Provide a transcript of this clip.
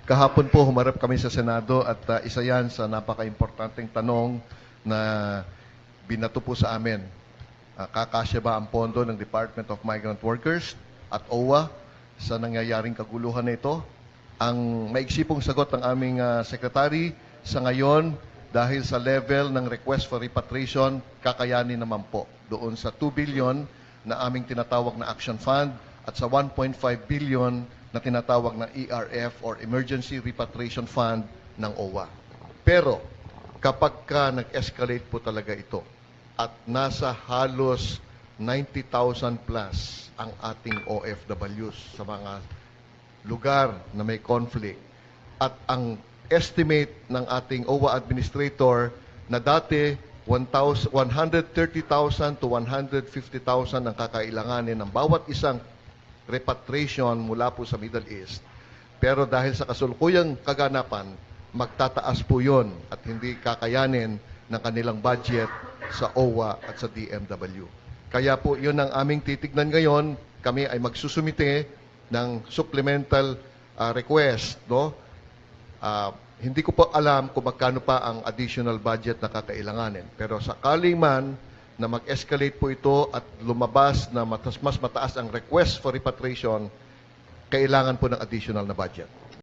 Kahapon po humarap kami sa Senado at isa yan sa napaka-importanteng tanong na binato po sa amin. Kakasya ba ang pondo ng Department of Migrant Workers at OWA sa nangyayaring kaguluhan na ito? Ang maiksi pong sagot ng aming secretary sa ngayon, dahil sa level ng request for repatriation, kakayanin naman po doon sa 2 billion na aming tinatawag na Action Fund at sa 1.5 billion na tinatawag na ERF or Emergency Repatriation Fund ng OWA. Pero kapag ka nag-escalate po talaga ito at nasa halos 90,000 plus ang ating OFWs sa mga lugar na may conflict at ang estimate ng ating OWA administrator na dati 130,000 to 150,000 ang kakailanganin ng bawat isang repatriation mula po sa Middle East. Pero dahil sa kasulukuyang kaganapan, magtataas po yun at hindi kakayanin ng kanilang budget sa OWA at sa DMW. Kaya po yun ang aming titignan ngayon. Kami ay magsusumite ng supplemental request, no? Hindi ko po alam kung magkano pa ang additional budget na kakailanganin. Pero sakali man na mag-escalate po ito at lumabas na mas mataas ang request for repatriation, kailangan po ng additional na budget.